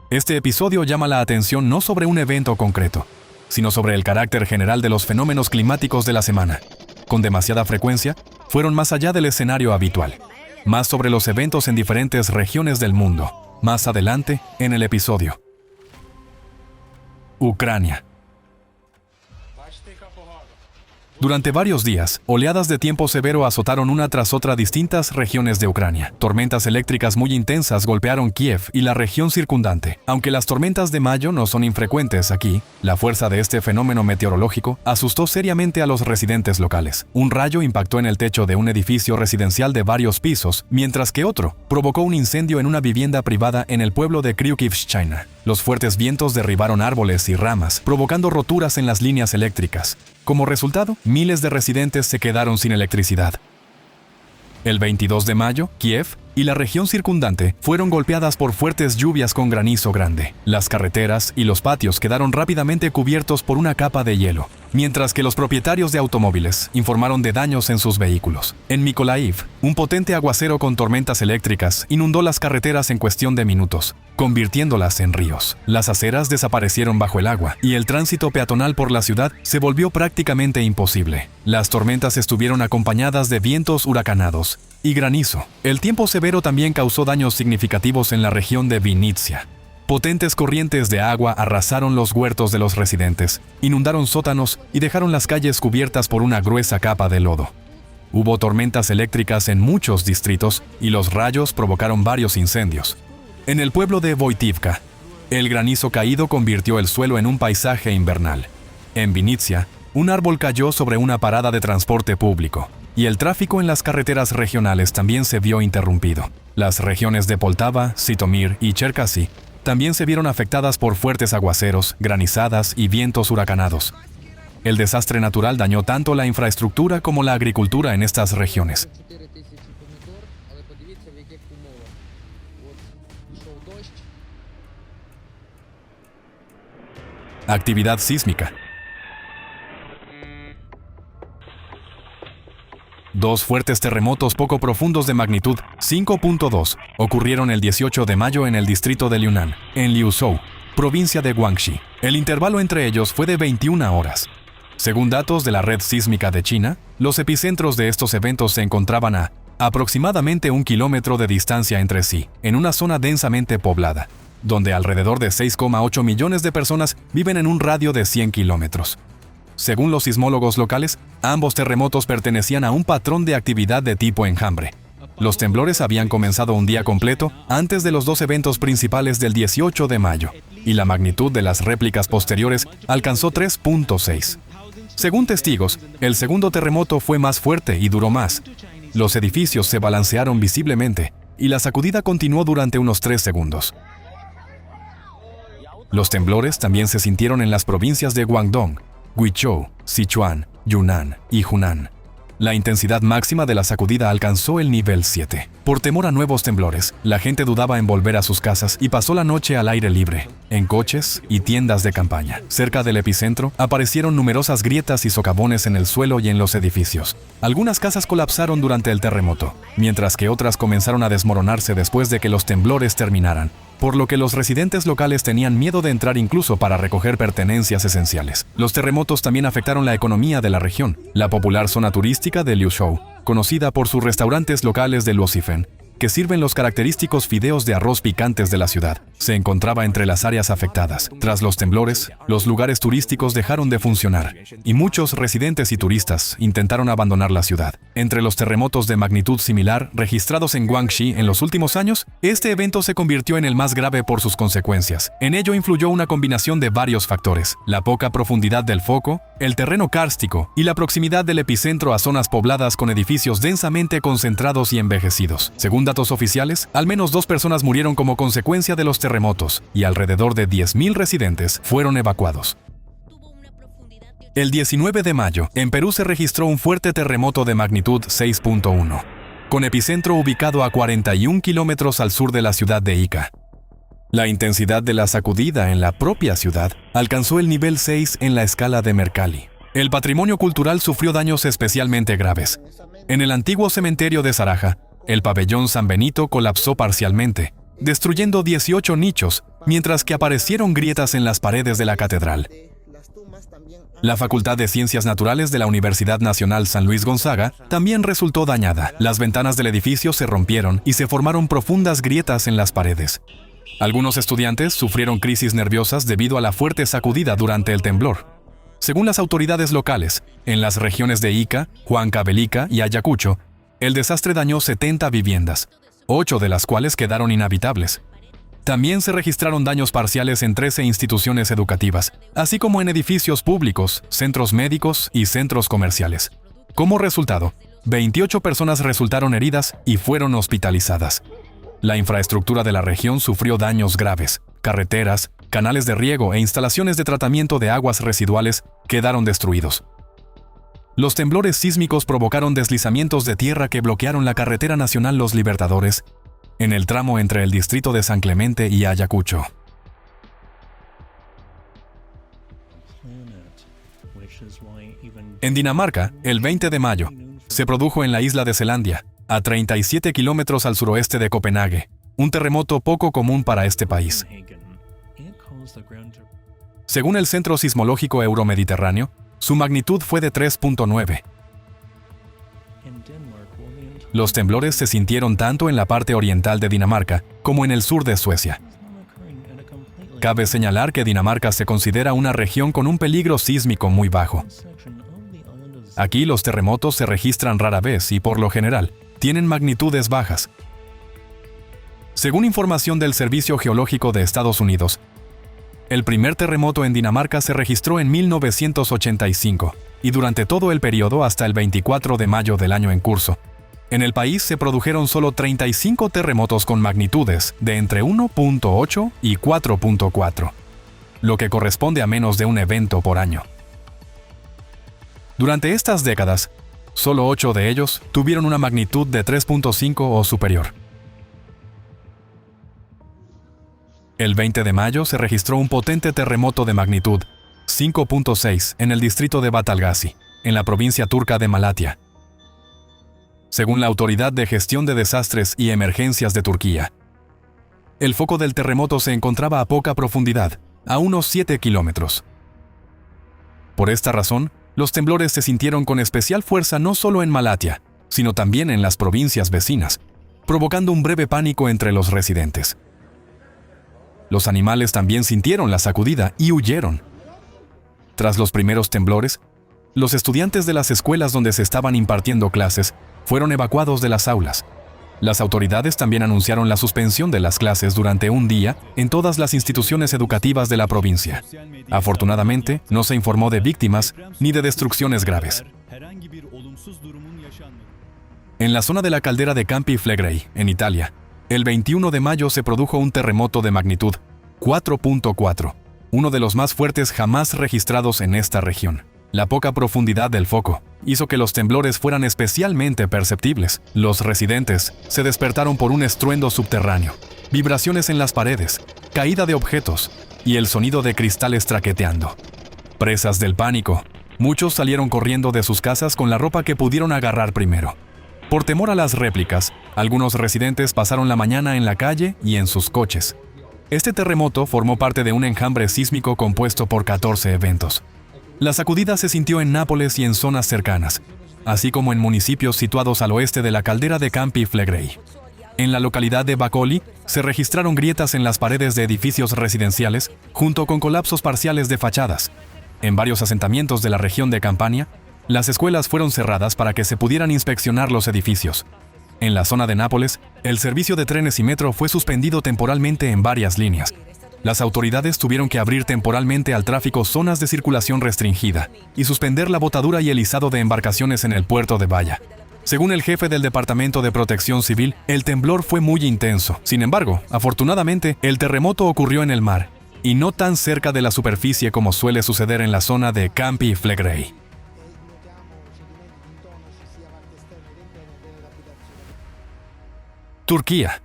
Este episodio llama la atención no sobre un evento concreto, sino sobre el carácter general de los fenómenos climáticos de la semana. Con demasiada frecuencia, fueron más allá del escenario habitual. Más sobre los eventos en diferentes regiones del mundo. Más adelante, en el episodio. Ucrania. Durante varios días, oleadas de tiempo severo azotaron una tras otra distintas regiones de Ucrania. Tormentas eléctricas muy intensas golpearon Kiev y la región circundante. Aunque las tormentas de mayo no son infrecuentes aquí, la fuerza de este fenómeno meteorológico asustó seriamente a los residentes locales. Un rayo impactó en el techo de un edificio residencial de varios pisos, mientras que otro provocó un incendio en una vivienda privada en el pueblo de Kryukivshchina. Los fuertes vientos derribaron árboles y ramas, provocando roturas en las líneas eléctricas. Como resultado, miles de residentes se quedaron sin electricidad. El 22 de mayo, Kiev y la región circundante fueron golpeadas por fuertes lluvias con granizo grande. Las carreteras y los patios quedaron rápidamente cubiertos por una capa de hielo, mientras que los propietarios de automóviles informaron de daños en sus vehículos. En Mykolaiv, un potente aguacero con tormentas eléctricas inundó las carreteras en cuestión de minutos, convirtiéndolas en ríos. Las aceras desaparecieron bajo el agua y el tránsito peatonal por la ciudad se volvió prácticamente imposible. Las tormentas estuvieron acompañadas de vientos huracanados y granizo. El tiempo severo también causó daños significativos en la región de Vinnytsia. Potentes corrientes de agua arrasaron los huertos de los residentes, inundaron sótanos y dejaron las calles cubiertas por una gruesa capa de lodo. Hubo tormentas eléctricas en muchos distritos y los rayos provocaron varios incendios. En el pueblo de Voitivka, el granizo caído convirtió el suelo en un paisaje invernal. En Vinnytsia, un árbol cayó sobre una parada de transporte público, y el tráfico en las carreteras regionales también se vio interrumpido. Las regiones de Poltava, Zitomir y Cherkasy también se vieron afectadas por fuertes aguaceros, granizadas y vientos huracanados. El desastre natural dañó tanto la infraestructura como la agricultura en estas regiones. Actividad sísmica. Dos fuertes terremotos poco profundos de magnitud 5.2 ocurrieron el 18 de mayo en el distrito de Liunan, en Liuzhou, provincia de Guangxi. El intervalo entre ellos fue de 21 horas. Según datos de la Red Sísmica de China, los epicentros de estos eventos se encontraban a aproximadamente 1 kilómetro de distancia entre sí, en una zona densamente poblada, donde alrededor de 6,8 millones de personas viven en un radio de 100 kilómetros. Según los sismólogos locales, ambos terremotos pertenecían a un patrón de actividad de tipo enjambre. Los temblores habían comenzado un día completo antes de los dos eventos principales del 18 de mayo, y la magnitud de las réplicas posteriores alcanzó 3.6. Según testigos, el segundo terremoto fue más fuerte y duró más. Los edificios se balancearon visiblemente, y la sacudida continuó durante unos 3 segundos. Los temblores también se sintieron en las provincias de Guangdong, Guizhou, Sichuan, Yunnan y Hunan. La intensidad máxima de la sacudida alcanzó el nivel 7. Por temor a nuevos temblores, la gente dudaba en volver a sus casas y pasó la noche al aire libre, en coches y tiendas de campaña. Cerca del epicentro, aparecieron numerosas grietas y socavones en el suelo y en los edificios. Algunas casas colapsaron durante el terremoto, mientras que otras comenzaron a desmoronarse después de que los temblores terminaran, por lo que los residentes locales tenían miedo de entrar incluso para recoger pertenencias esenciales. Los terremotos también afectaron la economía de la región. La popular zona turística de Liuzhou, conocida por sus restaurantes locales de Luosifen, que sirven los característicos fideos de arroz picantes de la ciudad, se encontraba entre las áreas afectadas. Tras los temblores, los lugares turísticos dejaron de funcionar, y muchos residentes y turistas intentaron abandonar la ciudad. Entre los terremotos de magnitud similar registrados en Guangxi en los últimos años, este evento se convirtió en el más grave por sus consecuencias. En ello influyó una combinación de varios factores: la poca profundidad del foco, el terreno kárstico y la proximidad del epicentro a zonas pobladas con edificios densamente concentrados y envejecidos. Según datos oficiales, al menos 2 personas murieron como consecuencia de los terremotos y alrededor de 10.000 residentes fueron evacuados. El 19 de mayo, en Perú se registró un fuerte terremoto de magnitud 6.1, con epicentro ubicado a 41 kilómetros al sur de la ciudad de Ica. La intensidad de la sacudida en la propia ciudad alcanzó el nivel 6 en la escala de Mercalli. El patrimonio cultural sufrió daños especialmente graves. En el antiguo cementerio de Saraja, el pabellón San Benito colapsó parcialmente, destruyendo 18 nichos mientras que aparecieron grietas en las paredes de la catedral. La Facultad de Ciencias Naturales de la Universidad Nacional San Luis Gonzaga también resultó dañada. Las ventanas del edificio se rompieron y se formaron profundas grietas en las paredes. Algunos estudiantes sufrieron crisis nerviosas debido a la fuerte sacudida durante el temblor. Según las autoridades locales, en las regiones de Ica, Huancavelica y Ayacucho, el desastre dañó 70 viviendas, 8 de las cuales quedaron inhabitables. También se registraron daños parciales en 13 instituciones educativas, así como en edificios públicos, centros médicos y centros comerciales. Como resultado, 28 personas resultaron heridas y fueron hospitalizadas. La infraestructura de la región sufrió daños graves. Carreteras, canales de riego e instalaciones de tratamiento de aguas residuales quedaron destruidos. Los temblores sísmicos provocaron deslizamientos de tierra que bloquearon la carretera nacional Los Libertadores, en el tramo entre el distrito de San Clemente y Ayacucho. En Dinamarca, el 20 de mayo, se produjo en la isla de Selandia, a 37 kilómetros al suroeste de Copenhague, un terremoto poco común para este país. Según el Centro Sismológico Euromediterráneo, su magnitud fue de 3.9. Los temblores se sintieron tanto en la parte oriental de Dinamarca como en el sur de Suecia. Cabe señalar que Dinamarca se considera una región con un peligro sísmico muy bajo. Aquí los terremotos se registran rara vez y, por lo general, tienen magnitudes bajas. Según información del Servicio Geológico de Estados Unidos, el primer terremoto en Dinamarca se registró en 1985 y durante todo el periodo hasta el 24 de mayo del año en curso. En el país se produjeron solo 35 terremotos con magnitudes de entre 1.8 y 4.4, lo que corresponde a menos de un evento por año. Durante estas décadas, solo 8 de ellos tuvieron una magnitud de 3.5 o superior. El 20 de mayo se registró un potente terremoto de magnitud 5.6 en el distrito de Batalgasi, en la provincia turca de Malatya. Según la Autoridad de Gestión de Desastres y Emergencias de Turquía, el foco del terremoto se encontraba a poca profundidad, a unos 7 kilómetros. Por esta razón, los temblores se sintieron con especial fuerza no solo en Malatya, sino también en las provincias vecinas, provocando un breve pánico entre los residentes. Los animales también sintieron la sacudida y huyeron. Tras los primeros temblores, los estudiantes de las escuelas donde se estaban impartiendo clases fueron evacuados de las aulas. Las autoridades también anunciaron la suspensión de las clases durante un día en todas las instituciones educativas de la provincia. Afortunadamente, no se informó de víctimas ni de destrucciones graves. En la zona de la caldera de Campi Flegrei, en Italia, el 21 de mayo se produjo un terremoto de magnitud 4.4, uno de los más fuertes jamás registrados en esta región. La poca profundidad del foco hizo que los temblores fueran especialmente perceptibles. Los residentes se despertaron por un estruendo subterráneo, vibraciones en las paredes, caída de objetos y el sonido de cristales traqueteando. Presas del pánico, muchos salieron corriendo de sus casas con la ropa que pudieron agarrar primero. Por temor a las réplicas, algunos residentes pasaron la mañana en la calle y en sus coches. Este terremoto formó parte de un enjambre sísmico compuesto por 14 eventos. La sacudida se sintió en Nápoles y en zonas cercanas, así como en municipios situados al oeste de la caldera de Campi Flegrei. En la localidad de Bacoli se registraron grietas en las paredes de edificios residenciales, junto con colapsos parciales de fachadas. En varios asentamientos de la región de Campania, las escuelas fueron cerradas para que se pudieran inspeccionar los edificios. En la zona de Nápoles, el servicio de trenes y metro fue suspendido temporalmente en varias líneas. Las autoridades tuvieron que abrir temporalmente al tráfico zonas de circulación restringida y suspender la botadura y el izado de embarcaciones en el puerto de Baia. Según el jefe del Departamento de Protección Civil, el temblor fue muy intenso. Sin embargo, afortunadamente, el terremoto ocurrió en el mar y no tan cerca de la superficie como suele suceder en la zona de Campi Flegrei. Turquía.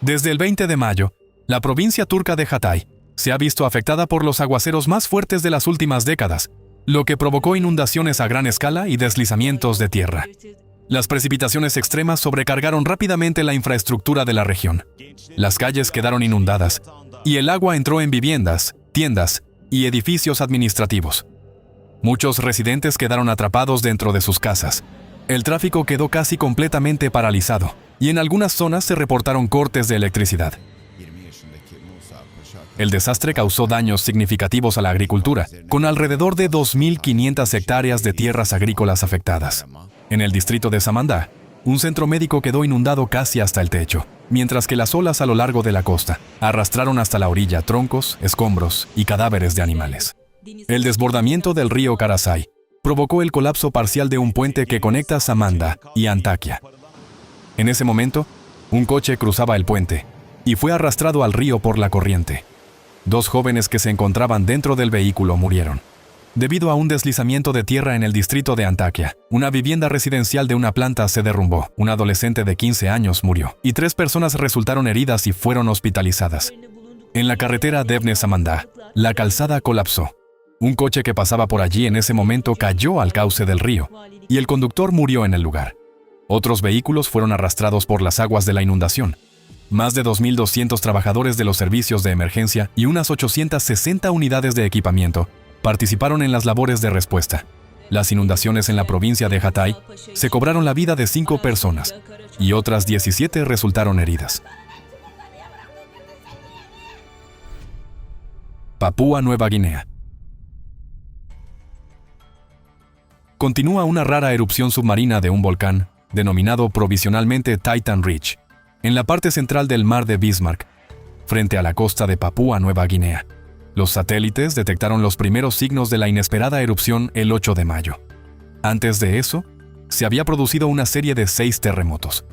Desde el 20 de mayo, la provincia turca de Hatay se ha visto afectada por los aguaceros más fuertes de las últimas décadas, lo que provocó inundaciones a gran escala y deslizamientos de tierra. Las precipitaciones extremas sobrecargaron rápidamente la infraestructura de la región. Las calles quedaron inundadas y el agua entró en viviendas, tiendas y edificios administrativos. Muchos residentes quedaron atrapados dentro de sus casas. El tráfico quedó casi completamente paralizado y en algunas zonas se reportaron cortes de electricidad. El desastre causó daños significativos a la agricultura, con alrededor de 2.500 hectáreas de tierras agrícolas afectadas. En el distrito de Samandá, un centro médico quedó inundado casi hasta el techo, mientras que las olas a lo largo de la costa arrastraron hasta la orilla troncos, escombros y cadáveres de animales. El desbordamiento del río Karasay provocó el colapso parcial de un puente que conecta Samandá y Antakya. En ese momento, un coche cruzaba el puente y fue arrastrado al río por la corriente. 2 jóvenes que se encontraban dentro del vehículo murieron. Debido a un deslizamiento de tierra en el distrito de Antakya, una vivienda residencial de una planta se derrumbó, un adolescente de 15 años murió, y 3 personas resultaron heridas y fueron hospitalizadas. En la carretera Devne-Samandá, la calzada colapsó. Un coche que pasaba por allí en ese momento cayó al cauce del río, y el conductor murió en el lugar. Otros vehículos fueron arrastrados por las aguas de la inundación. Más de 2.200 trabajadores de los servicios de emergencia y unas 860 unidades de equipamiento participaron en las labores de respuesta. Las inundaciones en la provincia de Hatay se cobraron la vida de 5 personas y otras 17 resultaron heridas. Papúa Nueva Guinea. Continúa una rara erupción submarina de un volcán, denominado provisionalmente Titan Ridge, en la parte central del mar de Bismarck, frente a la costa de Papúa Nueva Guinea. Los satélites detectaron los primeros signos de la inesperada erupción el 8 de mayo. Antes de eso, se había producido una serie de 6 terremotos.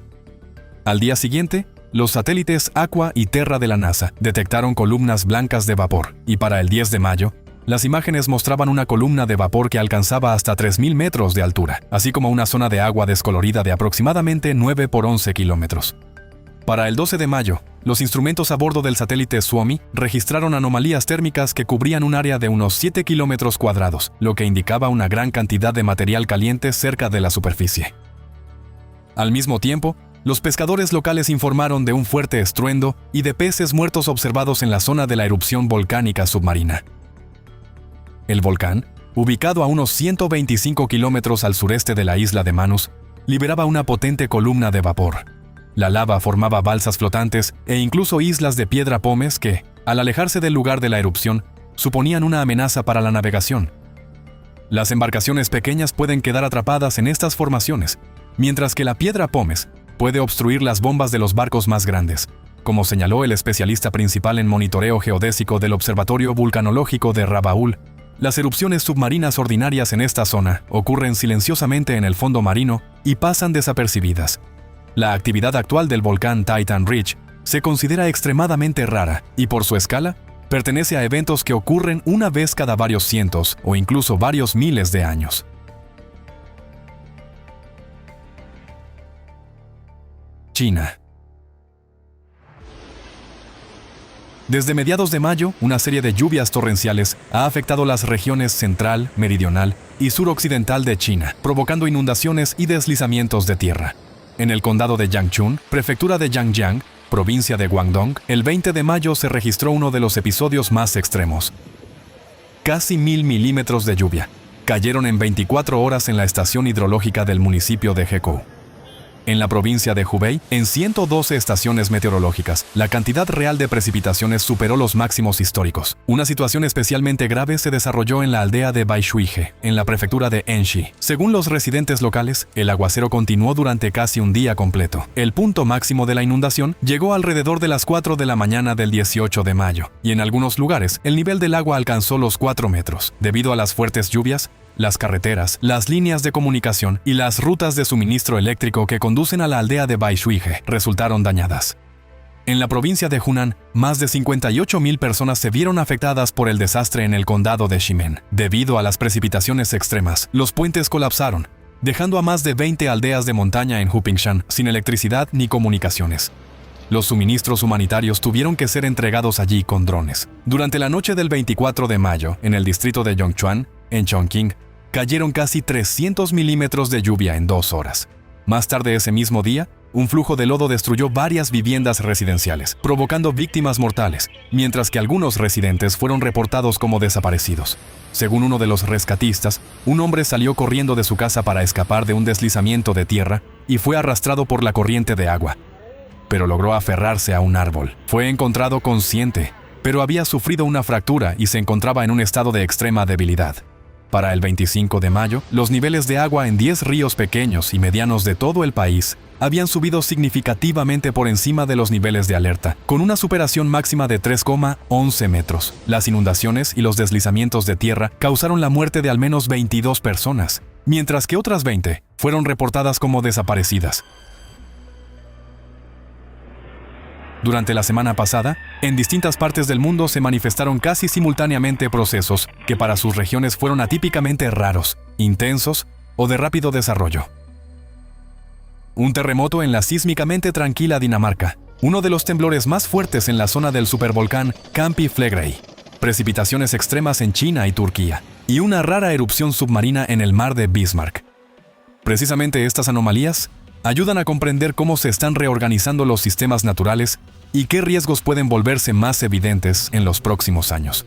Al día siguiente, los satélites Aqua y Terra de la NASA detectaron columnas blancas de vapor, y para el 10 de mayo, las imágenes mostraban una columna de vapor que alcanzaba hasta 3.000 metros de altura, así como una zona de agua descolorida de aproximadamente 9 por 11 kilómetros. Para el 12 de mayo, los instrumentos a bordo del satélite Suomi registraron anomalías térmicas que cubrían un área de unos 7 kilómetros cuadrados, lo que indicaba una gran cantidad de material caliente cerca de la superficie. Al mismo tiempo, los pescadores locales informaron de un fuerte estruendo y de peces muertos observados en la zona de la erupción volcánica submarina. El volcán, ubicado a unos 125 kilómetros al sureste de la isla de Manus, liberaba una potente columna de vapor. La lava formaba balsas flotantes e incluso islas de piedra pómez que, al alejarse del lugar de la erupción, suponían una amenaza para la navegación. Las embarcaciones pequeñas pueden quedar atrapadas en estas formaciones, mientras que la piedra pómez puede obstruir las bombas de los barcos más grandes, como señaló el especialista principal en monitoreo geodésico del Observatorio Vulcanológico de Rabaul. Las erupciones submarinas ordinarias en esta zona ocurren silenciosamente en el fondo marino y pasan desapercibidas. La actividad actual del volcán Titan Ridge se considera extremadamente rara y por su escala, pertenece a eventos que ocurren una vez cada varios cientos o incluso varios miles de años. China. Desde mediados de mayo, una serie de lluvias torrenciales ha afectado las regiones central, meridional y suroccidental de China, provocando inundaciones y deslizamientos de tierra. En el condado de Yangchun, prefectura de Yangjiang, provincia de Guangdong, el 20 de mayo se registró uno de los episodios más extremos. Casi 1.000 milímetros de lluvia cayeron en 24 horas en la estación hidrológica del municipio de Hekou. En la provincia de Hubei, en 112 estaciones meteorológicas, la cantidad real de precipitaciones superó los máximos históricos. Una situación especialmente grave se desarrolló en la aldea de Baishuige, en la prefectura de Enshi. Según los residentes locales, el aguacero continuó durante casi un día completo. El punto máximo de la inundación llegó alrededor de las 4 de la mañana del 18 de mayo, y en algunos lugares, el nivel del agua alcanzó los 4 metros. Debido a las fuertes lluvias, las carreteras, las líneas de comunicación y las rutas de suministro eléctrico que conducen a la aldea de Baishuige resultaron dañadas. En la provincia de Hunan, más de 58.000 personas se vieron afectadas por el desastre en el condado de Ximen. Debido a las precipitaciones extremas, los puentes colapsaron, dejando a más de 20 aldeas de montaña en Hupingshan sin electricidad ni comunicaciones. Los suministros humanitarios tuvieron que ser entregados allí con drones. Durante la noche del 24 de mayo, en el distrito de Yongchuan, en Chongqing, cayeron casi 300 milímetros de lluvia en 2 horas. Más tarde ese mismo día, un flujo de lodo destruyó varias viviendas residenciales, provocando víctimas mortales, mientras que algunos residentes fueron reportados como desaparecidos. Según uno de los rescatistas, un hombre salió corriendo de su casa para escapar de un deslizamiento de tierra y fue arrastrado por la corriente de agua, pero logró aferrarse a un árbol. Fue encontrado consciente, pero había sufrido una fractura y se encontraba en un estado de extrema debilidad. Para el 25 de mayo, los niveles de agua en 10 ríos pequeños y medianos de todo el país habían subido significativamente por encima de los niveles de alerta, con una superación máxima de 3,11 metros. Las inundaciones y los deslizamientos de tierra causaron la muerte de al menos 22 personas, mientras que otras 20 fueron reportadas como desaparecidas. Durante la semana pasada, en distintas partes del mundo se manifestaron casi simultáneamente procesos que para sus regiones fueron atípicamente raros, intensos o de rápido desarrollo. Un terremoto en la sísmicamente tranquila Dinamarca, uno de los temblores más fuertes en la zona del supervolcán Campi-Flegrei, precipitaciones extremas en China y Turquía, y una rara erupción submarina en el mar de Bismarck. Precisamente estas anomalías ayudan a comprender cómo se están reorganizando los sistemas naturales y qué riesgos pueden volverse más evidentes en los próximos años.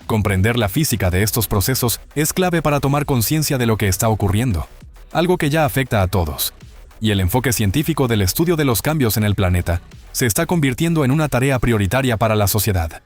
Comprender la física de estos procesos es clave para tomar conciencia de lo que está ocurriendo, algo que ya afecta a todos. Y el enfoque científico del estudio de los cambios en el planeta se está convirtiendo en una tarea prioritaria para la sociedad.